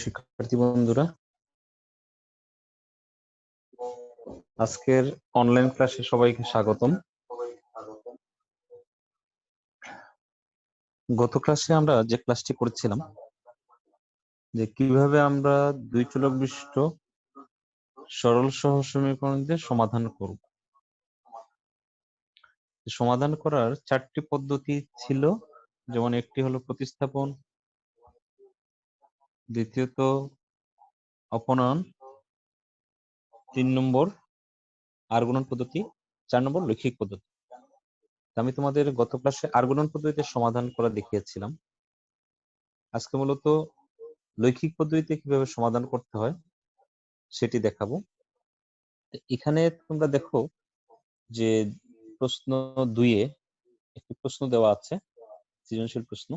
শিক্ষার্থী বন্ধুরা, আজকের অনলাইন ক্লাসে সবাইকে স্বাগতম। গত ক্লাসে আমরা যে ক্লাসটি করেছিলাম যে কিভাবে আমরা দুই চলক বিশিষ্ট সরল সহসমীকরণদের সমাধান করব। সমাধান করার চারটি পদ্ধতি ছিল, যেমন একটি হলো প্রতিস্থাপন, দ্বিতীয়ত অপনয়ন, 3 নম্বর আর্গুণন পদ্ধতি, 4 নম্বর রৈখিক পদ্ধতি। আমি তোমাদের গত ক্লাসে আর্গুণন পদ্ধতিতে সমাধান করা দেখিয়েছিলাম। আজকে মূলত রৈখিক পদ্ধতিতে কিভাবে সমাধান করতে হয় সেটি দেখাবো। এখানে তোমরা দেখো যে প্রশ্ন 2-এ একটি প্রশ্ন দেওয়া আছে, সৃজনশীল প্রশ্ন।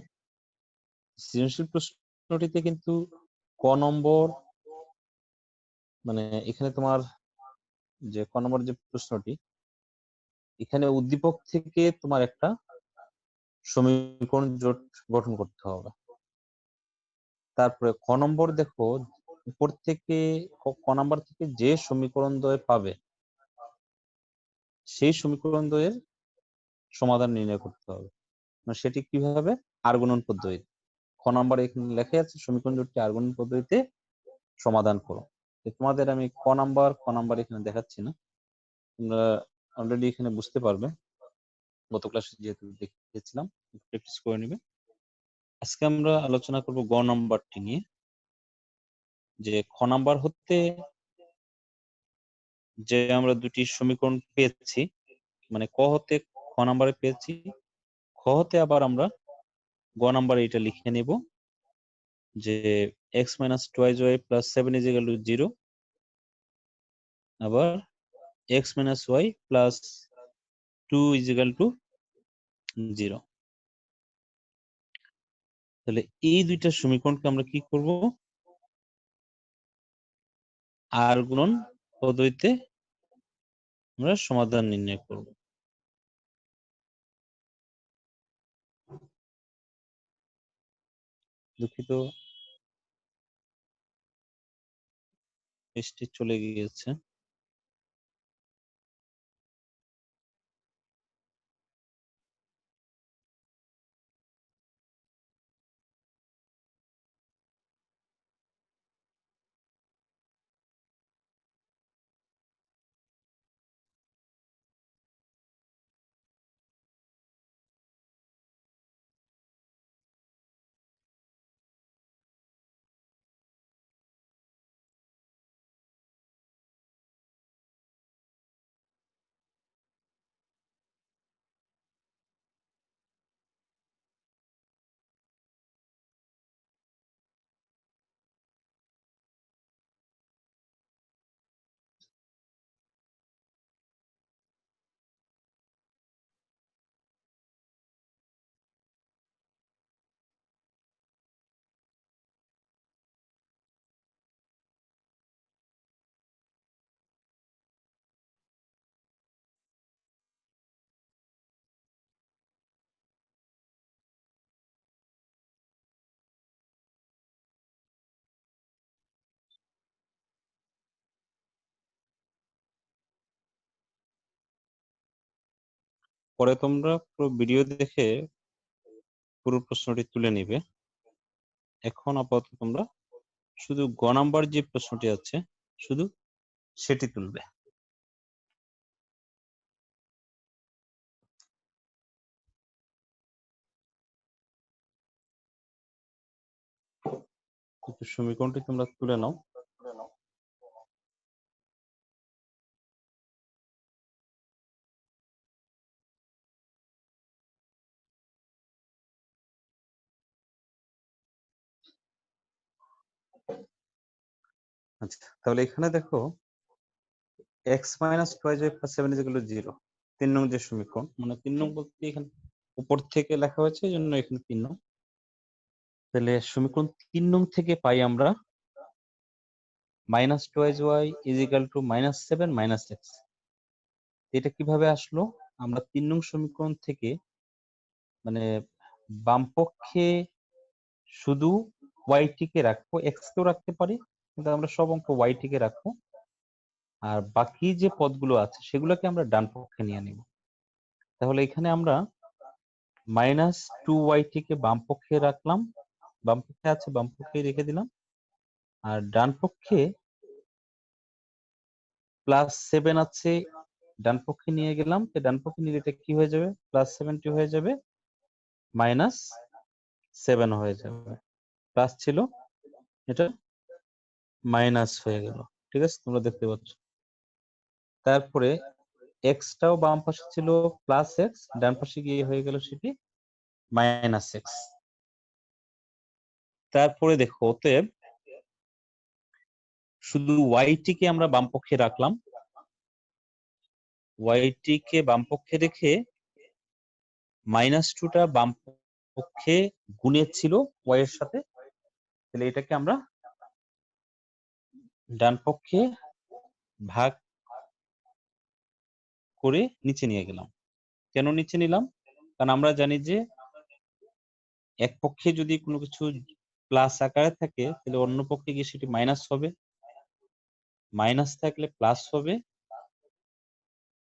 সৃজনশীল প্রশ্নটিতে কিন্তু ক নম্বর, মানে এখানে তোমার যে ক নম্বর যে প্রশ্নটি, এখানে উদ্দীপক থেকে তোমার একটা সমীকরণ জোট গঠন করতে হবে। তারপরে খ নম্বর দেখো, উপর থেকে ক নম্বর থেকে যে সমীকরণ দ্বয় পাবে সেই সমীকরণ দ্বয়ের সমাধান নির্ণয় করতে হবে। সেটি কিভাবে? আর্গুণন পদ্ধতিতে। খ নম্বর এখানে লেখা আছে সমীকরণ জোটটি আর্গুণন পদ্ধতিতে সমাধান করো। তোমাদের আমি ক নাম্বার এখানে দেখাচ্ছি না, তোমরা অলরেডি এখানে বুঝতে পারবে, গত ক্লাসে যেহেতু দেখিয়েছিলাম, প্র্যাকটিস করে নিবে। আজকে আমরা আলোচনা করব গ নাম্বারটি নিয়ে, যে খ নাম্বার হতে যে আমরা দুটি সমীকরণ পেয়েছি, মানে ক হতে খ নাম্বারে পেয়েছি, খ হতে আবার আমরা গ নাম্বারে এটা লিখে নেব যে x - 2y + 7 = 0, আবার x - y + 2 = 0। তাহলে এই দুইটা সমীকরণকে আমরা কি করব? আর্গুণন পদ্ধতিতে আমরা সমাধান নির্ণয় করব। দুঃখিত, পেজটি চলে গিয়েছে। পরে তোমরা পুরো ভিডিও দেখে পুরো প্রশ্নটি তুলে নিবে। এখন আপাতত তোমরা শুধু গ নাম্বার যে প্রশ্নটি আছে শুধু সেটি তুলবে। সমীকরণটি তোমরা তুলে নাও। আচ্ছা, তাহলে এখানে দেখো x - 2y + 7 = 0, 3 নং যে সমীকরণ, মানে 3 নং বলতে এখানে উপর থেকে লেখা হয়েছে এই জন্য এখানে 3 নং। তাহলে সমীকরণ 3 নং থেকে পাই আমরা -2y = -7 - x। এটা কিভাবে আসলো? আমরা 3 নং সমীকরণ থেকে, মানে বাম পক্ষে শুধু ওয়াই টিকে রাখবো, এক্স কেও রাখতে পারি, কিন্তু আমরা সব অঙ্ক ওয়াই টিকে রাখবো। আর বাকি যে পদগুলো আছে সেগুলোকে আমরা ডান পক্ষে নিয়ে নিব। তাহলে এখানে আমরা -2y টিকে বাম পক্ষে রাখলাম, বাম পক্ষে আছে বাম পক্ষে রেখে দিলাম। আর ডান পক্ষে +7 আছে, ডান পক্ষে নিয়ে গেলাম। তো ডান পক্ষে নিলে এটা কি হয়ে যাবে? +70 হয়ে যাবে, -7 হয়ে যাবে। প্লাস ছিল, এটা মাইনাস হয়ে গেল। ঠিক আছে, তোমরা দেখতে পাচ্ছ। তারপরে এক্সটাও বাম পাশে ছিল +x, ডান পাশে গিয়ে হয়ে গেল সেটি -x। তারপরে দেখো, অতএব শুধু ওয়াই টিকে আমরা বাম পক্ষে রাখলাম, ওয়াই টিকে বাম পক্ষে রেখে -2টা বাম পক্ষে গুণে ছিল ওয়াই এর সাথে, তাহলে এটাকে আমরা ডান পক্ষে ভাগ করে নিচে নিয়ে গেলাম। কেন নিচে নিলাম? কারণ আমরা জানি যে এক পক্ষে যদি কোনো কিছু প্লাস আকারে থাকে তাহলে অন্য পক্ষে গিয়ে সেটি মাইনাস হবে, মাইনাস থাকলে প্লাস হবে,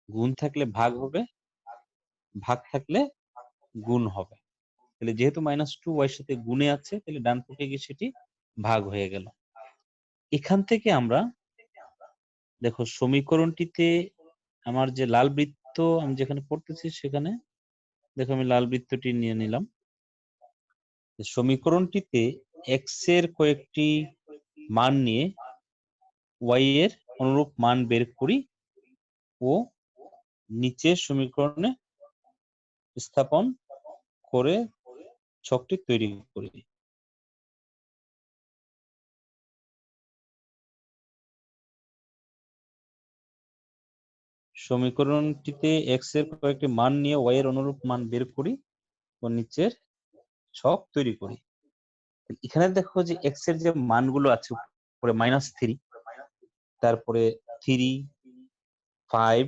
গুণ থাকলে ভাগ হবে, ভাগ থাকলে গুণ হবে। তাহলে যেহেতু -2 ওয়াই সাথে গুণে আছে, তাহলে ডান পক্ষে গিয়ে সেটি ভাগ হয়ে গেল। এখান থেকে আমরা দেখো সমীকরণটিতে আমার যে লাল বৃত্ত আমি যেখানে পড়তেছি সেখানে দেখো আমি লাল বৃত্তটি নিয়ে নিলাম। সমীকরণটিতে এক্স এর কয়েকটি মান নিয়ে ওয়াই এর অনুরূপ মান বের করি ও নিচে সমীকরণে স্থাপন করে ছকটি তৈরি করি। সমীকরণটিতে এক্স এর কয়েকটি মান নিয়ে ওয়াই এর অনুরূপ মান বের করি ও নিচের ছক তৈরি করি। এখানে দেখো যে এক্স এর যে মানগুলো আছে উপরে -3, তারপরে 3, 5,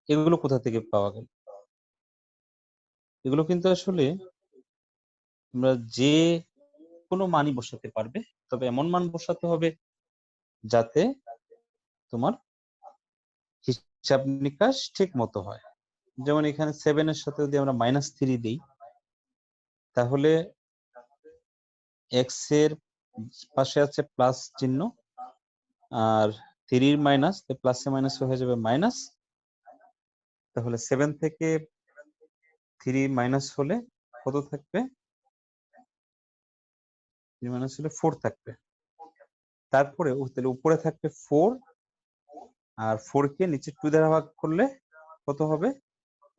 এগুলো কোথা থেকে পাওয়া গেল? এগুলো কিন্তু আসলে তোমরা যে কোনো মানই বসাতে পারবে, তবে এমন মান বসাতে হবে যাতে তোমার হিসাব নিকাশ ঠিক মতো হয়। যেমন এখানে 7 এর সাথে যদি আমরা -3 দিই, তাহলে এক্স এর পাশে আছে প্লাস চিহ্ন, আর 3 মাইনাস, প্লাসে মাইনাসে হয়ে যাবে মাইনাস। তাহলে 7 থেকে 3 মাইনাস হলে কত থাকবে? 3 মাইনাস হলে 4 থাকবে। তারপরে তাহলে উপরে থাকবে 4, আর 4 কে নিচে 2 দ্বারা ভাগ করলে কত হবে?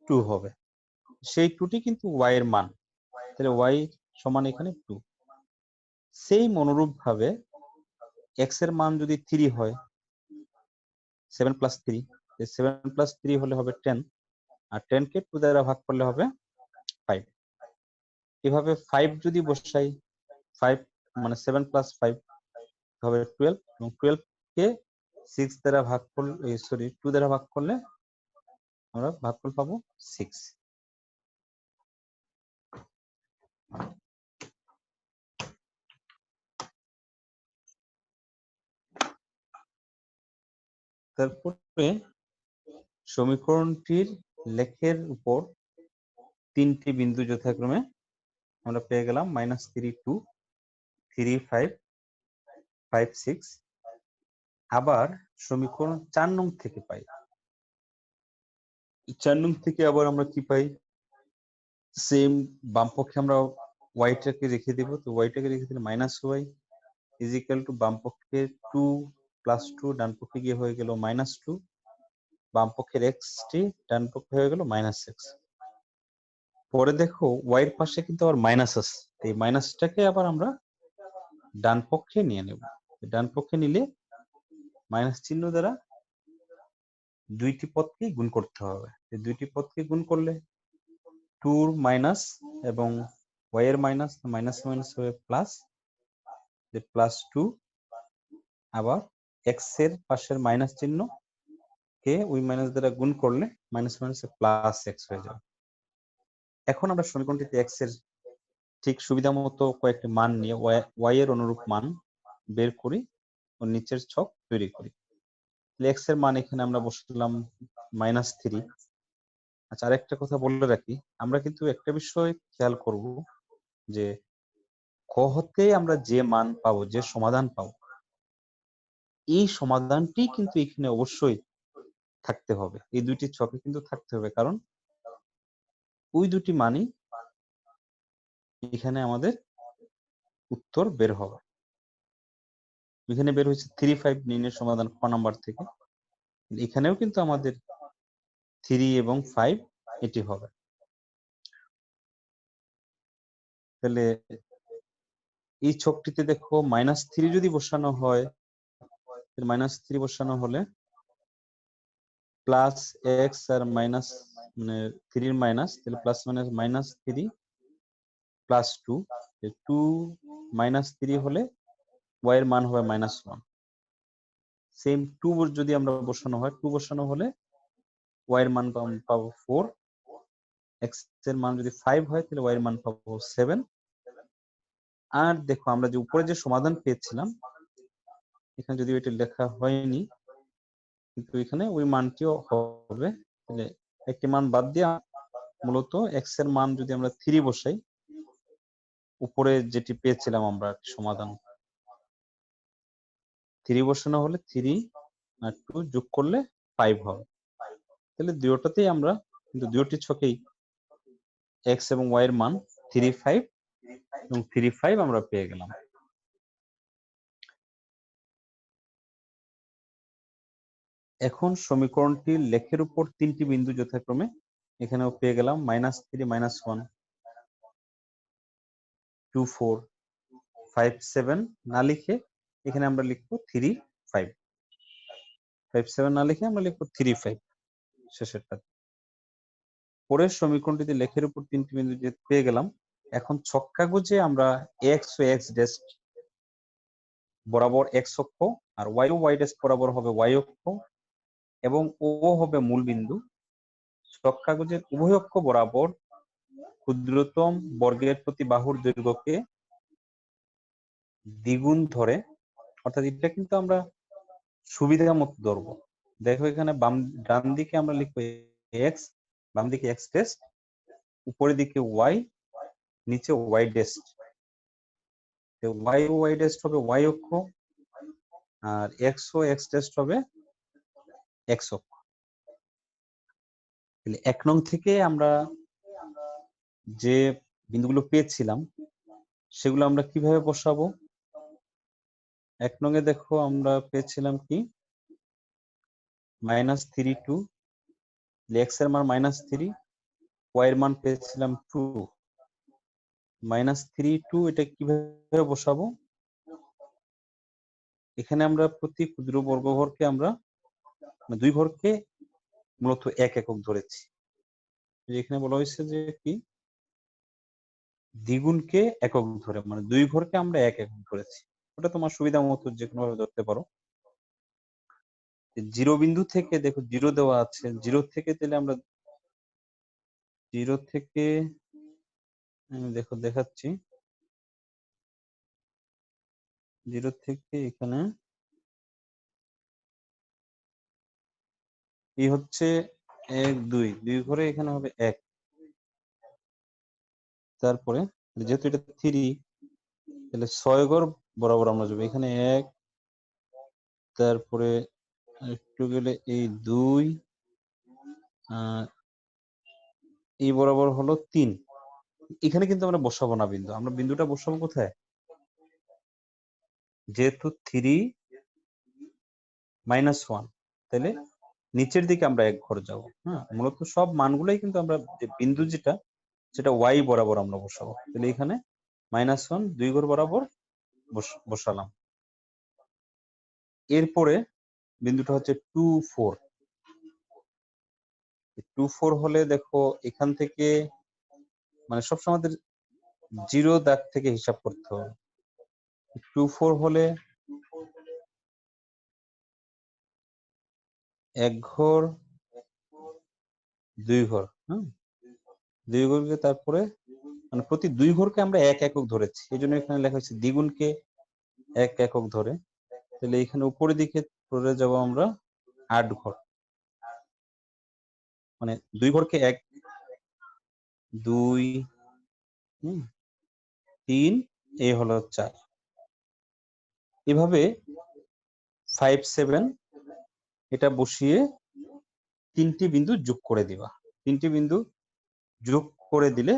2 হবে। সেই 2টি কিন্তু y এর মান, তাহলে y সমান এখানে 2। সেই অনুরূপ ভাবে x এর মান যদি 3 হয়, 7 + 3, 7 + 3 হলে হবে 10, আর 10 কে 2 দ্বারা ভাগ করলে হবে 5। এভাবে 5 যদি বসাই, 5 মানে 7 + 5 হবে 12, এবং 12 কে 6 দ্বারা ভাগ করলে, 2 দ্বারা ভাগ করলে আমরা ভাগফল পাবো 6। তারপরে সমীকরণটির লেখের উপর 3টি বিন্দু যথাক্রমে আমরা পেয়ে গেলাম -3, 2, 3, 5, 5, 6। আবার সমীকরণ 4 নং থেকে পাই। 4 নং থেকে আবার আমরা কি পাই? সেম বাম পক্ষে আমরা ওয়াইটাকে রেখে দিব, তো ওয়াইটাকে রেখে দিলে -y = বাম পক্ষে 2 + 2, ডান পক্ষে গিয়ে হয়ে গেল -2, বাম পক্ষের x টি ডান পক্ষে হয়ে গেল -x। পরে দেখো ওয়াই এর পাশে কিন্তু আবার মাইনাস আছে, এই মাইনাসটাকে আবার আমরা ডান পক্ষে নিয়ে নেব। ডান পক্ষে নিলে মাইনাস চিহ্ন দ্বারা দুইটি পদকে গুণ করতে হবে। এই দুইটি পদকে গুণ করলে 2 এর মাইনাস এবং y এর মাইনাস, মাইনাস মাইনাস হবে প্লাস, +2, আবার x এর পাশের মাইনাস চিহ্ন কে ওই মাইনাস দ্বারা গুণ করলে মাইনাস মাইনাসে +x হয়ে যাবে। এখন আমরা সমীকরণটিতে x এর ঠিক সুবিধা মতো কয়েকটি মান নিয়ে ওয়াই এর অনুরূপ মান বের করি ও নিচের ছক তৈরি করি। এক্স এর মান এখানে আমরা বসালাম -3। আচ্ছা, আরেকটা কথা বলে রাখি, আমরা কিন্তু একটা বিষয় খেয়াল করব যে ক হতে আমরা যে মান পাবো, যে সমাধান পাবো, এই সমাধানটি কিন্তু এখানে অবশ্যই থাকতে হবে। এই দুইটি ছকে কিন্তু থাকতে হবে, কারণ ওই দুটি মানই এখানে আমাদের উত্তর বের হবে। এখানে বের হয়েছে 3, 5 নির্ণয়ের সমাধান ক নাম্বার থেকে। এখানেও কিন্তু আমাদের 3 এবং 5 এটি হবে। তাহলে এই ছকটিতে দেখো -3 যদি বসানো হয়, -3 বসানো হলে প্লাস এক্স আর মাইনাস মানে 3 এর মাইনাস, তাহলে প্লাস মাইনাস -3 প্লাস 2, 2 -3 হলে y এর মান হবে -1। সেম 2 যদি আমরা বসানো হয়, 2 বসানো হলে y এর মান পাবো 4, x এর মান যদি 5 হয় তাহলে y এর মান পাবো 7। আর দেখো আমরা যে উপরে যে সমাধান পেয়েছিলাম, এখানে যদি এটা লেখা হয়নি, কিন্তু এখানে ওই মানটিও হবে। তাহলে একটি মান বাদ দিয়ে মূলত x এর মান যদি আমরা 3 বসাই, উপরে যেটি পেয়েছিলাম আমরা সমাধান, 3 বসানো হলে 3 আর 2 যোগ করলে 5 হবে। তাহলে দুটোতেই আমরা কিন্তু দুটি ছকেই x এবং y এর মান 3, 5 এবং 3, 5 আমরা পেয়ে গেলাম। এখন সমীকরণটির লেখের উপর 3টি বিন্দু যথাক্রমে এখানেও পেয়ে গেলাম -3, -1, 2, 4, 5, 7 না লিখে এখানে আমরা লিখবো 3, 5। 5, 7 না লিখে আমরা লিখবো 3, 5 শেষেরটা। পরের সমীকরণটিতে লেখের উপর 3টি বিন্দু যে পেয়ে গেলাম, এখন ছক কাগজে আমরা x ও x ড্যাশ বরাবর x অক্ষ আর y ও y ড্যাশ বরাবর হবে y অক্ষ এবং ও হবে মূল বিন্দু। ছক কাগজের উভয় অক্ষ বরাবর ক্ষুদ্রতম বর্গের প্রতি বাহুর দৈর্ঘ্যকে দ্বিগুণ ধরে, অর্থাৎ এটা কিন্তু আমরা সুবিধা মতো ধরবো। দেখো এখানে ডান দিকে আমরা লিখবো x, বাম দিকে x ড্যাশ, উপরের দিকে y, নিচে y ড্যাশ। y ও y ড্যাশ হবে y অক্ষ আর x ও x ড্যাশ হবে x অক্ষ। তাহলে 1 নং থেকে আমরা যে বিন্দুগুলো পেয়েছিলাম সেগুলো আমরা কিভাবে বসাবো? 1 নং এ দেখো আমরা পেয়েছিলাম কি -3, 2, x এর মান -3, y এর মান পেয়েছিলাম 2। -3, 2 এটা কিভাবে বসাবো? এখানে আমরা প্রতি ক্ষুদ্র বর্গঘরকে আমরা দুই ঘরকে মূলত 1 একক ধরেছি। এখানে বলা হয়েছে যে কি দ্বিগুণকে একক ধরে, মানে দুই ঘরকে আমরা 1 একক ধরেছি। ওটা তোমার সুবিধা মতো যে কোনো ভাবে ধরতে পারো। 0 বিন্দু থেকে দেখো 0 দেওয়া আছে, 0 থেকে তাহলে আমরা 0 থেকে দেখো দেখাচ্ছি, 0 থেকে এখানে এই হচ্ছে 1, 2, 2 ঘরে এখানে হবে 1। তারপরে যেহেতু এটা 3 তাহলে 6 ঘর বরাবর আমরা যাবো, এখানে 1, তারপরে একটু গেলে এই 2, এই বরাবর হলো 3। এখানে কিন্তু আমরা বসাবো না বিন্দু, আমরা বিন্দুটা বসাবো কোথায়? যেহেতু 3, -1 তাহলে নিচের দিকে আমরা 1 ঘর যাব। হ্যাঁ, মূলত সব মানগুলোই কিন্তু আমরা যে বিন্দু যেটা সেটা y বরাবর আমরা বসাবো। তাহলে এখানে -1 2 ঘর বরাবর বসালাম। এরপরে বিন্দুটা হচ্ছে 2, 4। 2, 4 হলে দেখো এখান থেকে মানে সবসময় আমাদের 0 দাগ থেকে হিসাব করতে হবে। 2, 4 হলে 1 ঘর 2 ঘর, হ্যাঁ 2 ঘরকে তারপরে মানে প্রতি 2 ঘরকে আমরা 1 একক ধরেছি, এই জন্য এখানে লেখা হয়েছে দ্বিগুণকে 1 একক ধরে। তাহলে এখানে উপরের দিকে ধরে যাব আমরা 8 ঘর, মানে 2 ঘরকে 1, 2, 3, এই হলো 4। এভাবে 5, 7 এটা বসিয়ে 3টি বিন্দু যোগ করে দিবা। 3টি বিন্দু যোগ করে দিলে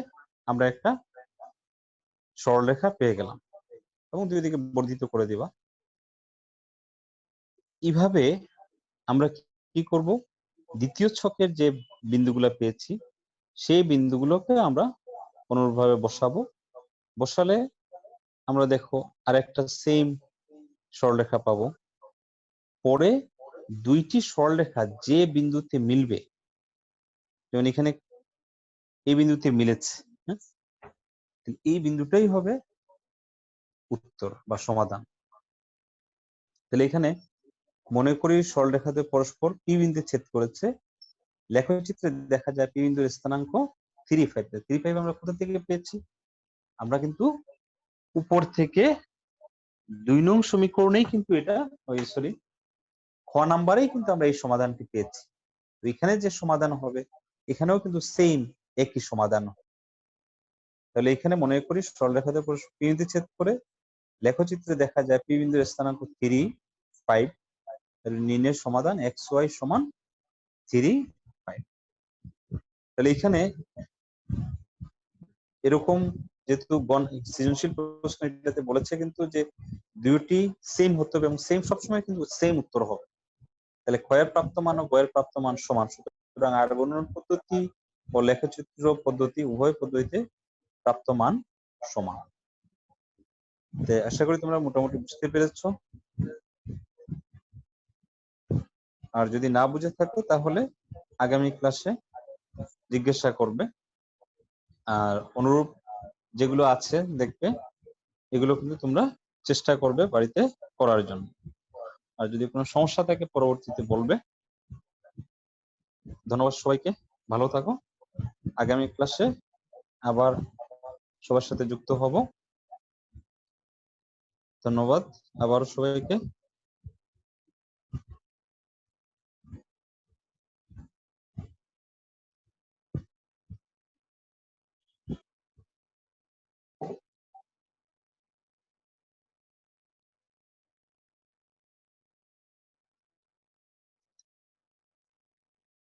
আমরা একটা সরলরেখা পেয়ে গেলাম এবং দুই দিকে বর্ধিত করে দিবা। এইভাবে আমরা কি করব, দ্বিতীয় ছকের যে বিন্দুগুলো পেয়েছি সেই বিন্দুগুলোকে আমরা অনুরূপভাবে বসাবো। বসালে আমরা দেখো আরেকটা সেম সরলরেখা পাবো। পরে 2টি সরলরেখা যে বিন্দুতে মিলবে, যেমন এখানে এই বিন্দুতে মিলেছে, হ্যাঁ, এই বিন্দুটাই হবে উত্তর বা সমাধান। তাহলে এখানে মনে করি সরলরেখাতে পরস্পর পি বিন্দুতে ছেদ করেছে। লেখচিত্রে দেখা যায় পি বিন্দুর স্থানাঙ্ক 3, 5। 3, 5 আমরা কোথা থেকে পেয়েছি? আমরা কিন্তু উপর থেকে 2 নং সমীকরণেই কিন্তু এটা সরি খ নাম্বারেই কিন্তু আমরা এই সমাধানটি পেয়েছি। তো এখানে যে সমাধান হবে এখানেও কিন্তু সেম একই সমাধান। তাহলে এখানে মনে করি সরলরেখাতে পরস্পর পি বিন্দুতে ছেদ করে লেখচিত্রে দেখা যায় পি বিন্দুর স্থানাঙ্ক 3, 5। তাহলে নির্ণয়ের সমাধান xy সমান 3, 5। তাহলে এখানে এরকম যেহেতু সৃজনশীল প্রশ্ন এটাতে বলেছে কিন্তু যে দুইটি সেম হতে হবে এবং সেম সবসময় কিন্তু সেম উত্তর হবে। তাহলে ক্ষয়ের প্রাপ্ত মান ও বয়ের প্রাপ্ত মান সমান, সুতরাং আর্গনন পদ্ধতি ও লেখচিত্র পদ্ধতি উভয় পদ্ধতিতে প্রাপ্ত মান সমান। আশা করি তোমরা মোটামুটি বুঝতে পেরেছো। আর যদি না বুঝে থাকো তাহলে আগামী ক্লাসে জিজ্ঞাসা করবে। আর অনুরূপ যেগুলো আছে দেখবে এগুলো কিন্তু তোমরা চেষ্টা করবে বাড়িতে করার জন্য। আর যদি কোনো সমস্যা থাকে পরবর্তীতে বলবে। ধন্যবাদ সবাইকে, ভালো থাকো। আগামী ক্লাসে আবার সবার সাথে যুক্ত হব। ধন্যবাদ আবারও সবাইকে।